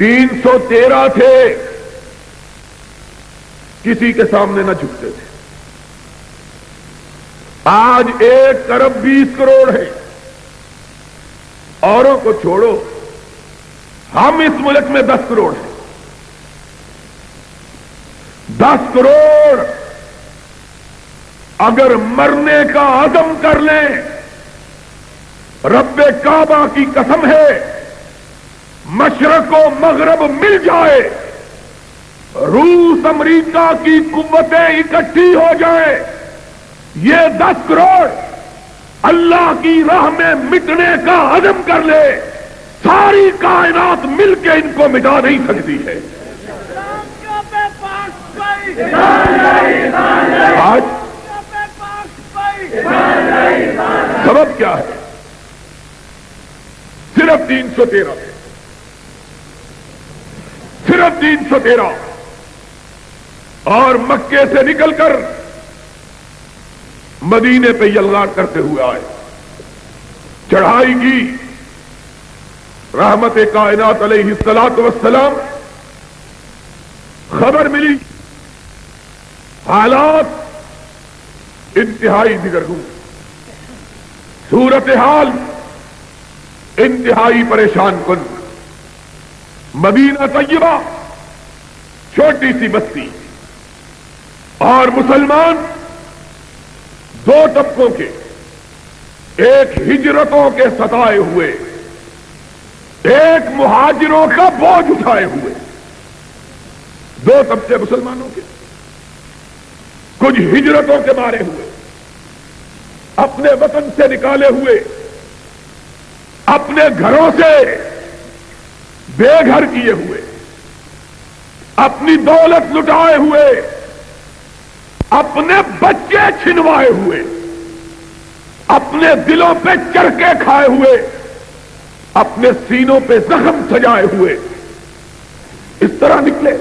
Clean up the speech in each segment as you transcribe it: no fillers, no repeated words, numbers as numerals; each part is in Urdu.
313 تھے، کسی کے سامنے نہ جھکتے تھے. آج 1 ارب 20 کروڑ ہے. اوروں کو چھوڑو، ہم اس ملک میں 10 کروڑ ہیں. 10 کروڑ اگر مرنے کا عزم کر لیں، رب کعبہ کی قسم ہے، مشرق و مغرب مل جائے، روس امریکہ کی قوتیں اکٹھی ہو جائیں، یہ 10 کروڑ اللہ کی راہ میں مٹنے کا عزم کر لے، ساری کائنات مل کے ان کو مٹا نہیں سکتی ہے. آج سبب کیا ہے؟ صرف 313 صرف 313 اور مکے سے نکل کر مدینے پہ یلغار کرتے ہوئے آئے. چڑھائی کی رحمت کائنات علیہ الصلوۃ والسلام. خبر ملی حالات انتہائی دگرگوں، صورتحال انتہائی پریشان کن. مدینہ طیبہ چھوٹی سی بستی اور مسلمان 2 طبقوں کے، ایک ہجرتوں کے ستائے ہوئے، ایک مہاجروں کا بوجھ اٹھائے ہوئے. 2 طبقے مسلمانوں کے، کچھ ہجرتوں کے مارے ہوئے، اپنے وطن سے نکالے ہوئے، اپنے گھروں سے بے گھر کیے ہوئے، اپنی دولت لٹائے ہوئے، اپنے بچے چھنوائے ہوئے، اپنے دلوں پہ چرکے کھائے ہوئے، اپنے سینوں پہ زخم سجائے ہوئے اس طرح نکلے.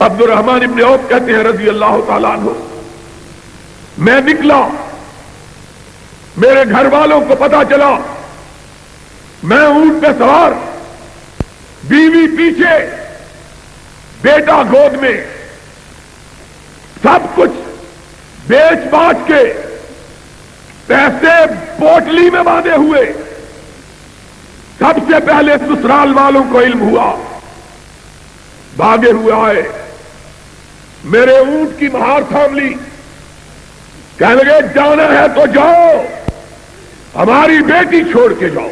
عبد الرحمن ابن عوف کہتے ہیں رضی اللہ تعالیٰ عنہ، میں نکلا، میرے گھر والوں کو پتا چلا، میں اونٹ پہ سوار، بیوی پیچھے، بیٹا گود میں، سب کچھ بیچ باچ کے، پیسے پوٹلی میں باندھے ہوئے. سب سے پہلے سسرال والوں کو علم ہوا، بھاگے ہوئے آئے، میرے اونٹ کی مہار تھام لی، کہنے لگے جانا ہے تو جاؤ، ہماری بیٹی چھوڑ کے جاؤ.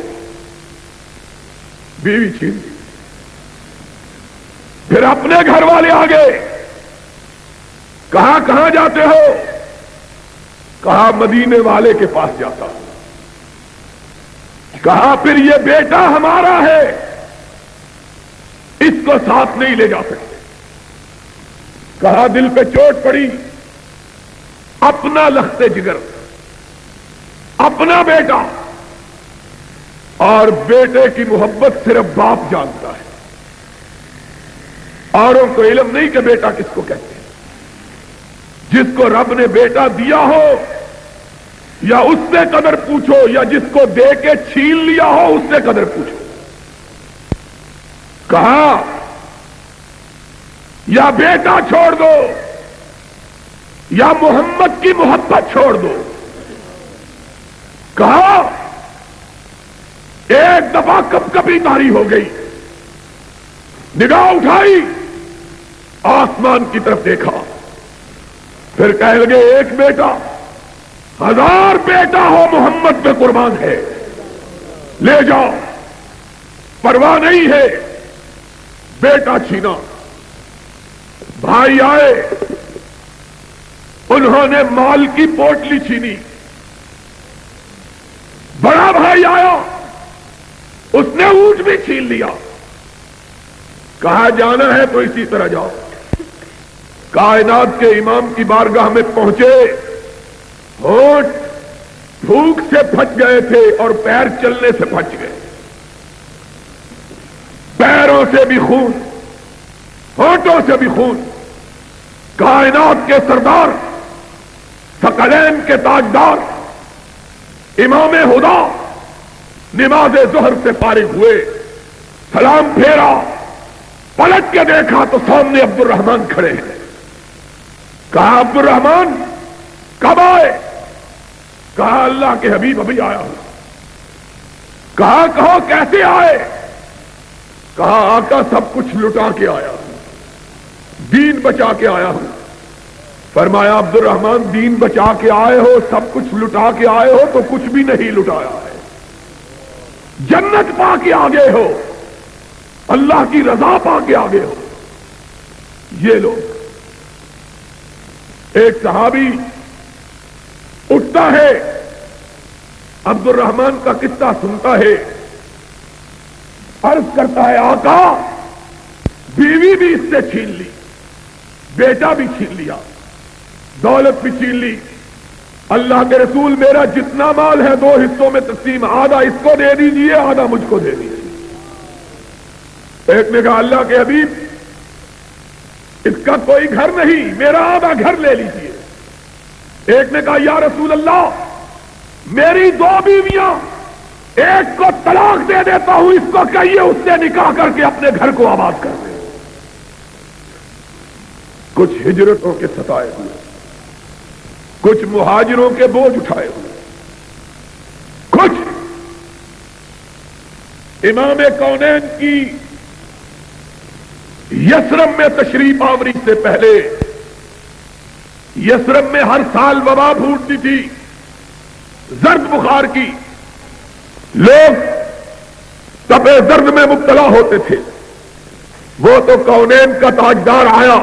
بیوی چھین دی. پھر اپنے گھر والے آ گئے، کہاں کہاں جاتے ہو؟ کہا مدینے والے کے پاس جاتا ہوں. کہا پھر یہ بیٹا ہمارا ہے، اس کو ساتھ نہیں لے جا سکتے. کہا دل پہ چوٹ پڑی، اپنا لخت جگر، اپنا بیٹا، اور بیٹے کی محبت صرف باپ جانتا ہے، اوروں کو علم نہیں کہ بیٹا کس کو کہتے ہیں. جس کو رب نے بیٹا دیا ہو یا اس سے قدر پوچھو، یا جس کو دے کے چھین لیا ہو اس سے قدر پوچھو. کہا یا بیٹا چھوڑ دو یا محمد کی محبت چھوڑ دو. کہا ایک دفعہ کب کبھی تاری ہو گئی، نگاہ اٹھائی، آسمان کی طرف دیکھا، پھر کہنے لگے ایک بیٹا، 1000 بیٹا ہو محمد پہ قربان ہے، لے جاؤ، پرواہ نہیں ہے. بیٹا چھینا. بھائی آئے، انہوں نے مال کی پوٹلی چھینی. بڑا بھائی آیا، اس نے اونٹ بھی چھین لیا. کہا جانا ہے تو اسی طرح جاؤ. کائنات کے امام کی بارگاہ میں پہنچے، ہونٹ بھوک سے پھٹ گئے تھے اور پیر چلنے سے پھٹ گئے، پیروں سے بھی خون، ہونٹوں سے بھی خون. کائنات کے سردار، ثقلین کے تاجدار، امام ہدا نماز ظہر سے فارغ ہوئے، سلام پھیرا، پلٹ کے دیکھا تو سامنے عبد الرحمان کھڑے ہیں۔ کہا عبد الرحمان کب آئے؟ کہا اللہ کے حبیب ابھی آیا ہوں۔ کہا کہو کیسے آئے؟ کہا آقا سب کچھ لٹا کے آیا ہوں، دین بچا کے آیا ہوں۔ فرمایا عبد الرحمان دین بچا کے آئے ہو، سب کچھ لٹا کے آئے ہو تو کچھ بھی نہیں لٹایا ہے، جنت پا کے آگے ہو، اللہ کی رضا پا کے آگے ہو۔ یہ لوگ، ایک صحابی اٹھتا ہے، عبد الرحمان کا قصہ سنتا ہے، عرض کرتا ہے آقا بیوی بھی اس سے چھین لی، بیٹا بھی چھین لیا، دولت بھی چھین لی۔ اللہ کے رسول میرا جتنا مال ہے 2 حصوں میں تقسیم، آدھا اس کو دے دیجیے آدھا مجھ کو دے دیجیے۔ ایک نے کہا اللہ کے حبیب اس کا کوئی گھر نہیں، میرا آدھا گھر لے لیجیے۔ ایک نے کہا یا رسول اللہ میری 2 بیویاں، ایک کو طلاق دے دیتا ہوں، اس کو کہیے اس سے نکاح کر کے اپنے گھر کو آباد کر دے۔ کچھ ہجرتوں کے ستائے ہوئے، کچھ مہاجروں کے بوجھ اٹھائے ہوئے، کچھ امام کونین کی یثرب میں تشریف آوری سے پہلے، یثرب میں ہر سال وبا پھوٹتی تھی، زرد بخار کی، لوگ تپے زرد میں مبتلا ہوتے تھے۔ وہ تو کونین کا تاجدار آیا،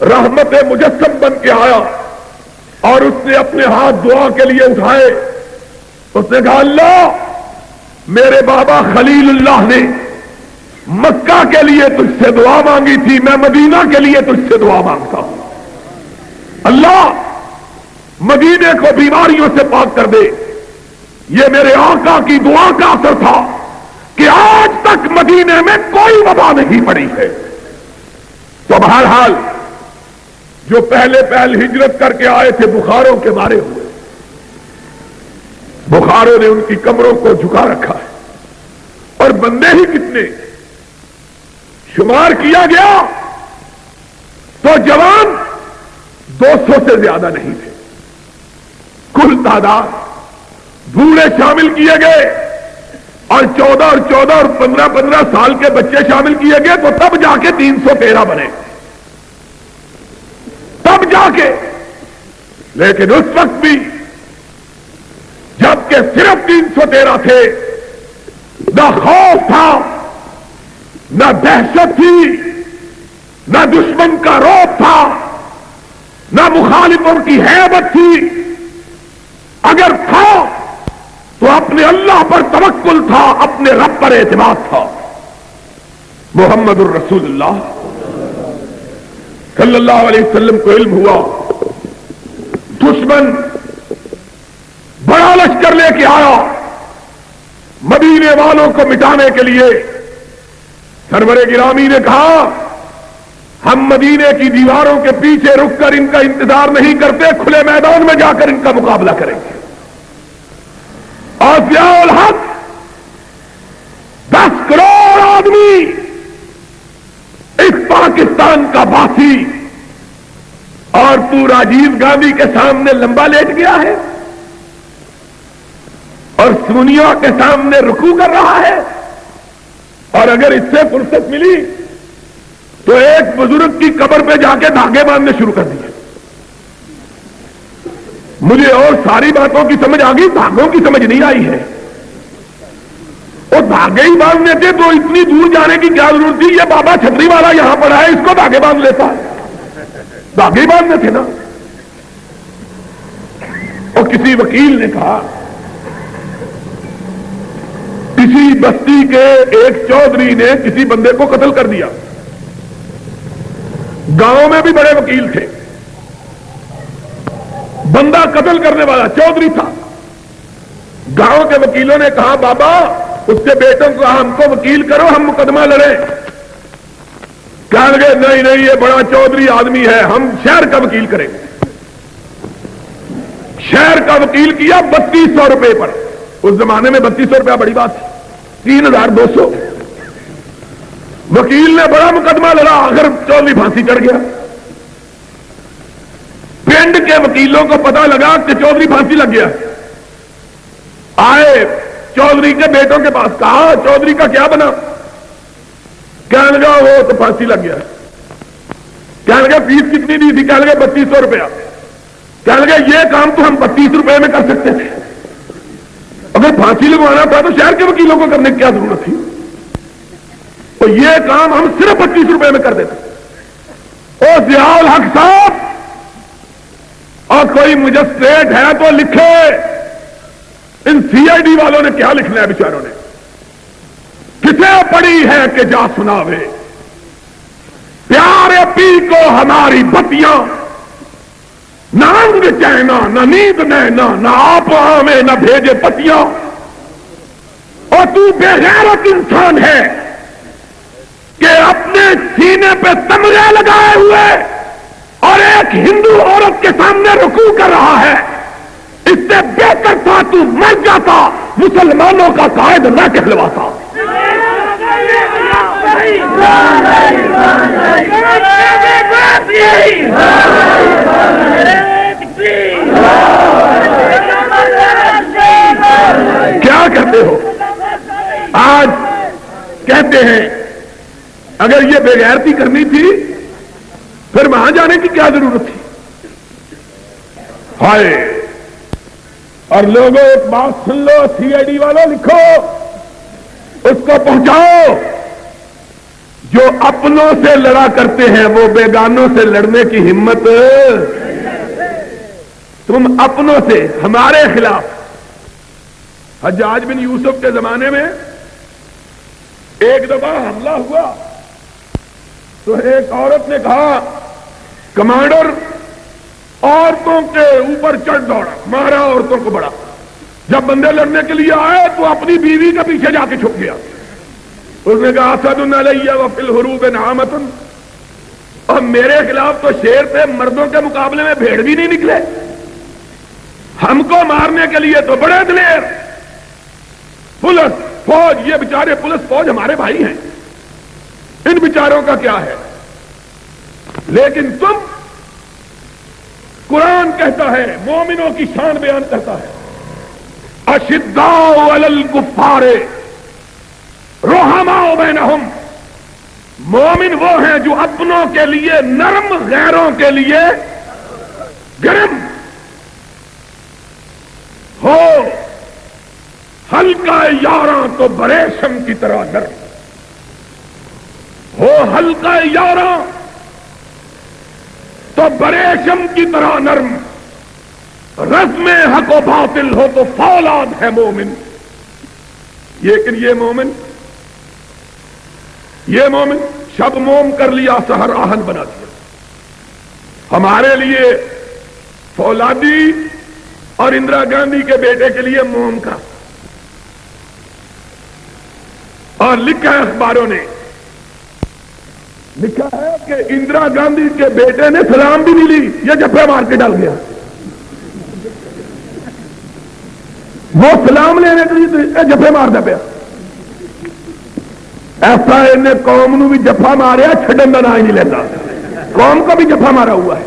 رحمت مجسم بن کے آیا، اور اس نے اپنے ہاتھ دعا کے لیے اٹھائے۔ اس نے کہا اللہ میرے بابا خلیل اللہ نے مکہ کے لیے تجھ سے دعا مانگی تھی، میں مدینہ کے لیے تجھ سے دعا مانگتا ہوں، اللہ مدینے کو بیماریوں سے پاک کر دے۔ یہ میرے آقا کی دعا کا اثر تھا کہ آج تک مدینے میں کوئی وبا نہیں پڑی ہے۔ تو بہرحال جو پہلے ہجرت کر کے آئے تھے بخاروں کے مارے ہوئے، بخاروں نے ان کی کمروں کو جھکا رکھا ہے، اور بندے ہی کتنے شمار کیا گیا تو جوان 200 سے زیادہ نہیں تھے، کل تعداد بوڑھے شامل کیے گئے، اور 14 اور 15 سال کے بچے شامل کیے گئے، تو تب جا کے 313 بنے، تب جا کے۔ لیکن اس وقت بھی جبکہ صرف 313 تھے، نہ خوف تھا، نہ دہشت تھی، نہ دشمن کا رعب تھا، نہ مخالفوں کی ہیبت تھی۔ اگر تھا تو اپنے اللہ پر توکل تھا، اپنے رب پر اعتماد تھا۔ محمد الرسول اللہ صلی اللہ علیہ وسلم کو علم ہوا دشمن بڑا لشکر لے کے آیا مدینے والوں کو مٹانے کے لیے۔ سرور گرامی نے کہا ہم مدینے کی دیواروں کے پیچھے رک کر ان کا انتظار نہیں کرتے، کھلے میدان میں جا کر ان کا مقابلہ کریں گے۔ اور ضیاء الحق 10 کروڑ آدمی اس پاکستان کا باسی، اور تو راجیو گاندھی کے سامنے لمبا لیٹ گیا ہے اور سونیا کے سامنے رکوع کر رہا ہے۔ اور اگر اس سے فرصت ملی تو ایک بزرگ کی قبر پہ جا کے دھاگے باندھنے شروع کر دیے۔ مجھے اور ساری باتوں کی سمجھ آ گئی، دھاگوں کی سمجھ نہیں آئی ہے۔ وہ دھاگے ہی باندھنے تھے تو اتنی دور جانے کی کیا ضرورت تھی؟ یہ بابا چھتری والا یہاں پر ہے، اس کو دھاگے باندھ لیتا ہے، دھاگے ہی باندھنے تھے نا۔ اور کسی وکیل نے کہا کسی بستی کے ایک چودھری نے کسی بندے کو قتل کر دیا۔ گاؤں میں بھی بڑے وکیل تھے، بندہ قتل کرنے والا چودھری تھا۔ گاؤں کے وکیلوں نے کہا بابا اس کے بیٹوں کو ہم کو وکیل کرو، ہم مقدمہ لڑیں۔ کہنے لگے نہیں یہ بڑا چودھری آدمی ہے، ہم شہر کا وکیل کریں گے۔ شہر کا وکیل کیا 3200 روپے پر، اس زمانے میں 3200 روپیہ بڑی بات تھی، 3200۔ وکیل نے بڑا مقدمہ لڑا، آخر چودھری پھانسی چڑھ گیا۔ پنڈ کے وکیلوں کو پتا لگا کہ چودھری پھانسی لگ گیا، آئے چودھری کے بیٹوں کے پاس، کہا چودھری کا کیا بنا؟ کہنے لگا وہ تو پھانسی لگ گیا۔ کہنے لگا فیس کتنی دی تھی؟ کہنے لگا 3200 روپیہ۔ کہنے لگا یہ کام تو ہم 32 روپے میں کر سکتے تھے، اگر پھانسی لگوانا تھا تو شہر کے وکیلوں کو کرنے کی کیا ضرورت تھی؟ تو یہ کام ہم صرف 25 روپے میں کر دیتے۔ او ضیاء الحق صاحب، اور کوئی مجسٹریٹ ہے تو لکھے، ان سی آئی ڈی والوں نے کیا لکھنا ہے بیچاروں نے؟ کسے پڑی ہے کہ جا سناوے، پیارے پی کو ہماری بتیاں، نہ انگ چینا نہ نیند نینا نہ آپ آمے نہ بھیجے پتیاں۔ اور تو بے غیرت انسان ہے کہ اپنے سینے پہ تمغے لگائے ہوئے اور ایک ہندو عورت کے سامنے رکوع کر رہا ہے، اس سے بہتر تھا تو مر جاتا، مسلمانوں کا قائد نہ کہلواتا۔ کیا کہتے ہو؟ آج کہتے ہیں اگر یہ بے غیرتی کرنی تھی پھر وہاں جانے کی کیا ضرورت تھی؟ ہائے! اور لوگوں ایک بات سن لو، سی آئی ڈی والوں لکھو، اس کو پہنچاؤ، جو اپنوں سے لڑا کرتے ہیں وہ بیگانوں سے لڑنے کی ہمت، تم اپنوں سے ہمارے خلاف۔ حجاج بن یوسف کے زمانے میں ایک دفعہ حملہ ہوا تو ایک عورت نے کہا کمانڈر عورتوں کے اوپر چڑھ دوڑا، مارا عورتوں کو بڑا، جب بندے لڑنے کے لیے آئے تو اپنی بیوی کے پیچھے جا کے چھپ گیا۔ اس نے کہا اسد علیہ وفی الحروب نعمۃ، اور میرے خلاف تو شیر تھے، مردوں کے مقابلے میں بھیڑ بھی نہیں نکلے، ہم کو مارنے کے لیے تو بڑے دلیر۔ پولیس فوج، یہ بیچارے پولیس فوج ہمارے بھائی ہیں، ان بیچاروں کا کیا ہے؟ لیکن تم، قرآن کہتا ہے، مومنوں کی شان بیان کرتا ہے، اشداء علی الکفار رحماء بینہم، مومن وہ ہیں جو اپنوں کے لیے نرم، غیروں کے لیے گرم ہو، ہلکا یاراں تو بریشم کی طرح نرم ہو، ہلکا یاراں تو بریشم کی طرح نرم، رزم حق و باطل ہو تو فولاد ہے مومن۔ لیکن یہ مومن شب موم کر لیا، سحر آہن بنا دیا۔ ہمارے لیے فولادی اور اندرا گاندھی کے بیٹے کے لیے موم کا، اور لکھا ہے اخباروں نے، لکھا ہے کہ اندرا گاندھی کے بیٹے نے سلام بھی نہیں لی، یہ جھپے مار کے ڈال گیا۔ وہ سلام لینے کے لیے جھپے مار دے پیا، ایسا انہیں قوم نو بھی جفا ماریا، چھڈن کا نام ہی نہیں لیتا، قوم کو بھی جفا مارا ہوا ہے،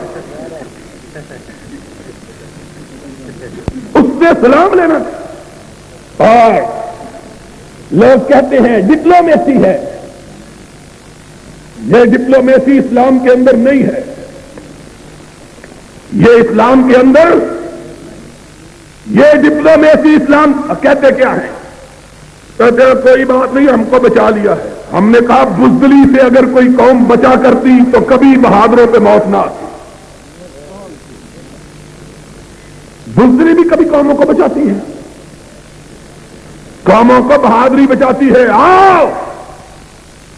اس سے سلام لینا۔ اور لوگ کہتے ہیں ڈپلومیسی ہے، یہ ڈپلومیسی اسلام کے اندر نہیں ہے، یہ اسلام کے اندر، یہ ڈپلومیسی اسلام کہتے کیا ہے؟ کہتے ہیں کوئی بات نہیں، ہم کو بچا لیا ہے۔ ہم نے کہا بزدلی سے اگر کوئی قوم بچا کرتی تو کبھی بہادروں پہ موت نہ آتی۔ بزدلی بھی کبھی قوموں کو بچاتی ہے، قوموں کو بہادری بچاتی ہے۔ آؤ،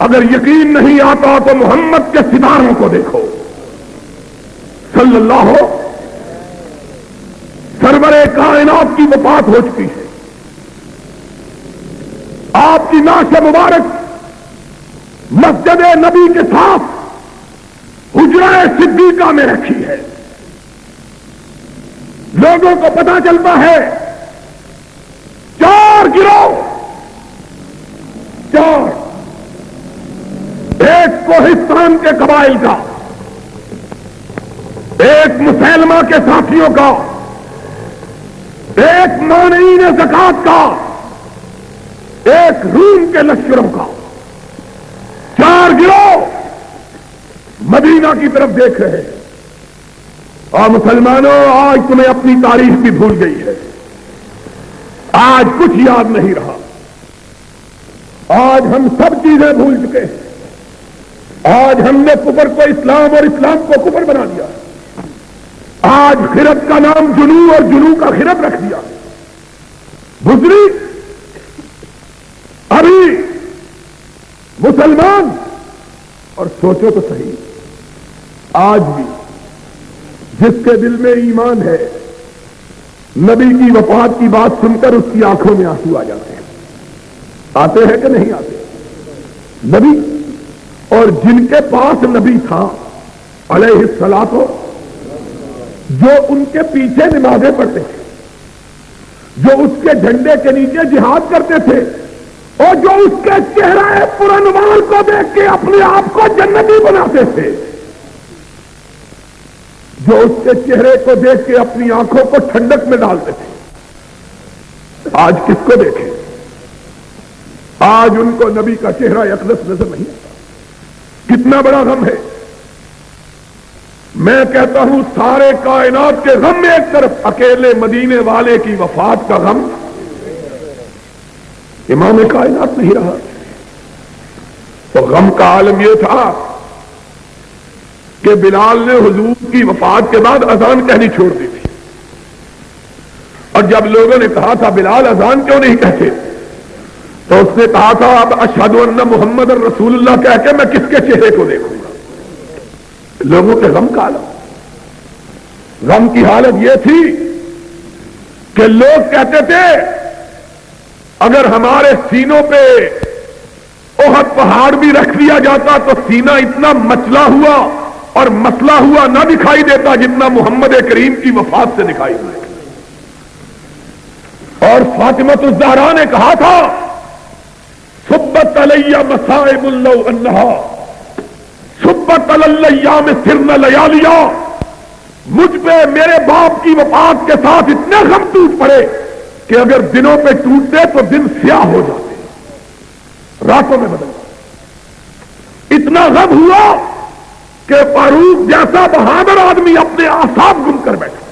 اگر یقین نہیں آتا تو محمد کے ستاروں کو دیکھو، صلی اللہ ہو، سرور کائنات کی وفات ہو چکی ہے، آپ کی نعش مبارک مسجد نبی کے ساتھ حجرہ صدیقہ میں رکھی ہے۔ لوگوں کو پتا چلتا ہے 4 گروہ، ایک کوہستان کے قبائل کا، ایک مسلمہ کے ساتھیوں کا، ایک مانعین زکات کا، ایک روم کے لشکروں کا، 4 گروہ مدینہ کی طرف دیکھ رہے ہیں۔ اور مسلمانوں، آج تمہیں اپنی تاریخ بھی بھول گئی ہے، آج کچھ یاد نہیں رہا، آج ہم سب چیزیں بھول چکے ہیں، آج ہم نے کفر کو اسلام اور اسلام کو کفر بنا دیا، آج خرد کا نام جنو اور جنو کا خرد رکھ دیا۔ گزری ابھی مسلمان، اور سوچو تو صحیح، آج بھی جس کے دل میں ایمان ہے، نبی کی وفات کی بات سن کر اس کی آنکھوں میں آنسو آ جاتے ہیں، آتے ہیں کہ نہیں آتے؟ نبی، اور جن کے پاس نبی تھا علیہ الصلاۃ، جو ان کے پیچھے نمازیں پڑھتے تھے، جو اس کے جھنڈے کے نیچے جہاد کرتے تھے، اور جو اس کے چہرہ پرانوار کو دیکھ کے اپنے آپ کو جنتی بناتے تھے، جو اس کے چہرے کو دیکھ کے اپنی آنکھوں کو ٹھنڈک میں ڈالتے تھے، آج کس کو دیکھیں؟ آج ان کو نبی کا چہرہ اقدس نظر نہیں آتا۔ کتنا بڑا غم ہے! میں کہتا ہوں سارے کائنات کے غم میں ایک طرف، اکیلے مدینے والے کی وفات کا غم، امام کائنات نہیں رہا۔ تو غم کا عالم یہ تھا کہ بلال نے حضور کی وفات کے بعد اذان کہنی چھوڑ دی تھی، اور جب لوگوں نے کہا تھا بلال اذان کیوں نہیں کہتے، تو اس نے کہا تھا اب اشہد ان محمد رسول اللہ کہہ کے میں کس کے چہرے کو دیکھوں گا؟ لوگوں کے غم کا عالم۔ غم کی حالت یہ تھی کہ لوگ کہتے تھے اگر ہمارے سینوں پہ احد پہاڑ بھی رکھ دیا جاتا تو سینہ اتنا مچلا ہوا اور مسئلہ ہوا نہ دکھائی دیتا جتنا محمد کریم کی وفات سے دکھائی دے۔ اور فاطمۃ الزہرا نے کہا تھا صبت علی مصائب لو انہا صبت علی الایام سرن لیالیا، مجھ پہ میرے باپ کی وفات کے ساتھ اتنے غم ٹوٹ پڑے کہ اگر دنوں پہ ٹوٹتے تو دن سیاہ ہو جاتے، راتوں میں بدل جاتے۔ اتنا غم ہوا کہ فاروق جیسا بہادر آدمی اپنے اعصاب گم کر بیٹھا،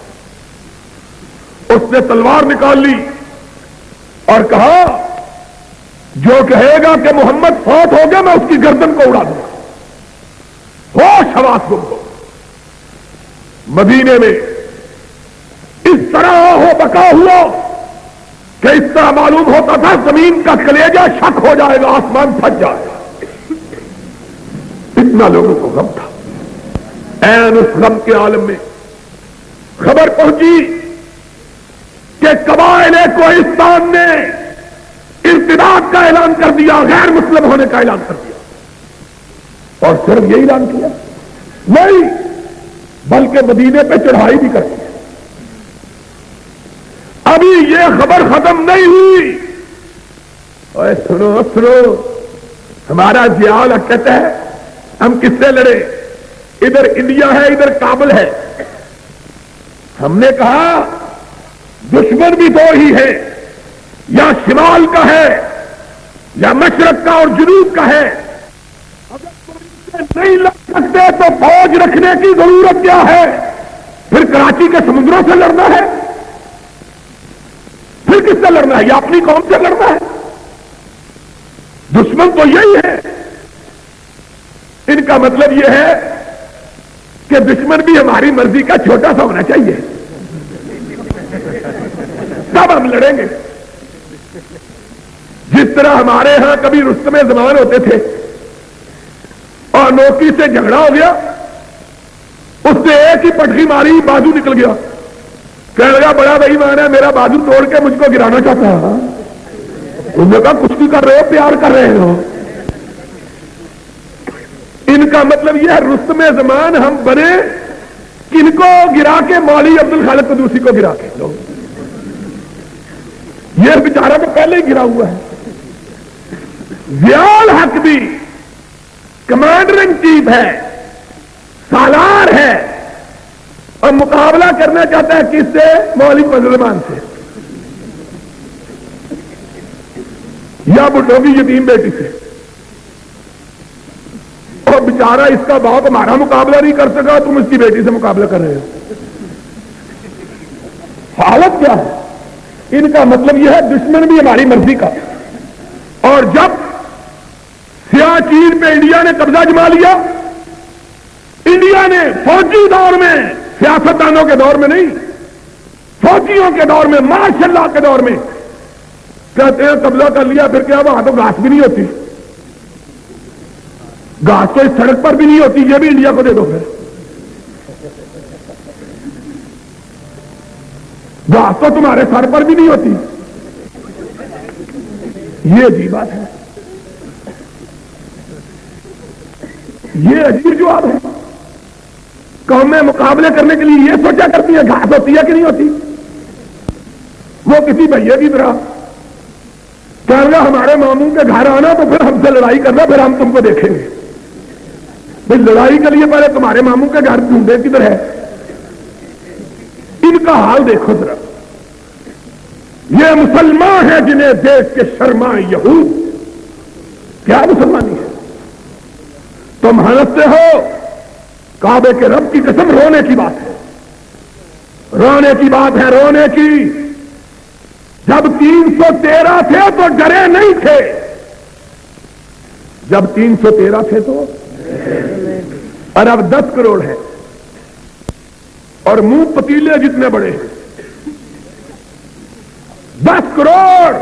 اس نے تلوار نکال لی اور کہا جو کہے گا کہ محمد فوت ہو گیا میں اس کی گردن کو اڑا دوں گا۔ ہوش حواس گم ہو۔ مدینے میں اس طرح ہو بکا ہوا کہ اس طرح معلوم ہوتا تھا زمین کا کلیجہ شک ہو جائے گا، آسمان پھٹ جائے گا، اتنا لوگوں کو غم تھا۔ این اس غم کے عالم میں خبر پہنچی کہ قبائل کوہستان نے ارتداد کا اعلان کر دیا، غیر مسلم ہونے کا اعلان کر دیا، اور صرف یہی اعلان کیا نہیں بلکہ مدینے پہ چڑھائی بھی کر دی۔ ابھی یہ خبر ختم نہیں ہوئی، اور سنو سنو، ہمارا ضیاء الحق کہتا ہے ہم کس سے لڑے، ادھر انڈیا ہے ادھر کابل ہے۔ ہم نے کہا دشمن بھی دو ہی ہے، یا شمال کا ہے یا مشرق کا اور جنوب کا ہے، اگر تم سے نہیں لڑ سکتے تو فوج رکھنے کی ضرورت کیا ہے؟ پھر کراچی کے سمندروں سے لڑنا ہے، پھر کس سے لڑنا ہے؟ یا اپنی قوم سے لڑنا ہے؟ دشمن تو یہی ہے۔ ان کا مطلب یہ ہے کہ دشمن بھی ہماری مرضی کا چھوٹا سا ہونا چاہیے، تب ہم لڑیں گے۔ جس طرح ہمارے ہاں کبھی رستم زمان ہوتے تھے اور نوکی سے جھگڑا ہو گیا، اس نے ایک ہی پٹخی ماری، بازو نکل گیا، کہنے لگا بڑا بھائی مان ہے میرا بازو توڑ کے مجھ کو گرانا چاہتا ہے۔ انہوں نے کہا کچھ بھی کر رہے ہو، پیار کر رہے ہو۔ ان کا مطلب یہ ہے رستم زمان ہم بنے کن کو گرا کے؟ مولی عبد الخالق قدوسی کو گرا کے۔ یہ بیچارہ تو پہلے ہی گرا ہوا ہے۔ ضیاء الحق بھی کمانڈر ان چیف ہے، سالار ہے، اور مقابلہ کرنا چاہتا ہے کس سے؟ مولوی فضل الرحمان سے یا بڈھوں کی یتیم بیٹی سے. اور بیچارہ اس کا باپ ہمارا مقابلہ نہیں کر سکا، تم اس کی بیٹی سے مقابلہ کر رہے ہو. حالت کیا ہے ان کا؟ مطلب یہ ہے دشمن بھی ہماری مرضی کا. اور جب سیاچین پہ انڈیا نے قبضہ جما لیا، انڈیا نے فوجی دور میں، سیاستدانوں کے دور میں نہیں، فوجیوں کے دور میں، مارشل لا کے دور میں، کہتے ہیں قبضہ کر لیا، پھر کیا وہاں تو گھاس بھی نہیں ہوتی، گھاس تو اس سڑک پر بھی نہیں ہوتی، یہ بھی انڈیا کو دے دو. پھر گھاس تو تمہارے سر پر بھی نہیں ہوتی. یہ عجیب بات ہے، یہ عجیب جواب ہے. قومیں مقابلے کرنے کے لیے یہ سوچا کرتی ہے گھاس ہوتی ہے کہ نہیں ہوتی. وہ کسی بھیا کی طرح کہہ گا ہمارے ماموں کے گھر آنا تو پھر ہم سے لڑائی کرنا، پھر ہم تم کو دیکھیں گے. بھائی لڑائی کے لیے پہلے تمہارے ماموں کے گھر ڈھونڈے کدھر ہے. ان کا حال دیکھو ذرا. یہ مسلمان ہیں جنہیں دیش کے شرما یہود. کیا مسلمانی ہے؟ تم ہنستے ہو، کعبے کے رب کی قسم رونے کی بات ہے، رونے کی بات ہے، رونے کی. جب 313 تھے تو ڈرے نہیں تھے، جب 313 تھے تو، اور اب 10 کروڑ ہے اور منہ پتیلے جتنے بڑے ہیں. 10 کروڑ.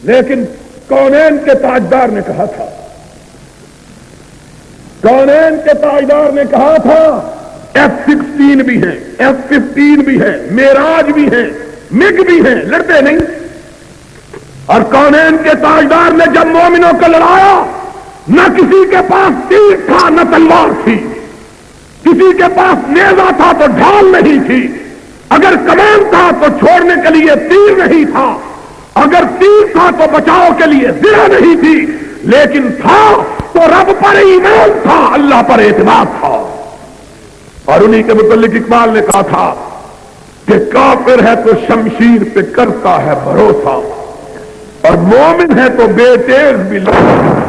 لیکن کونین کے تاجدار نے کہا تھا، کونین کے تاجدار نے کہا تھا F-16 بھی ہیں، F-15 بھی ہیں، میراج بھی ہیں، مگ بھی ہیں، لڑتے نہیں. اور کونین کے تاجدار نے جب مومنوں کو لڑایا، نہ کسی کے پاس تیر تھا نہ تلوار تھی، کسی کے پاس نیزہ تھا تو ڈھال نہیں تھی، اگر کمان تھا تو چھوڑنے کے لیے تیر نہیں تھا، اگر تیر تھا تو بچاؤ کے لیے زرہ نہیں تھی، لیکن تھا تو رب پر ایمان تھا، اللہ پر اعتماد تھا. اور انہی کے متعلق اقبال نے کہا تھا کہ کافر ہے تو شمشیر پہ کرتا ہے بھروسہ، اور مومن ہے تو بے تیز بھی لگتا ہے.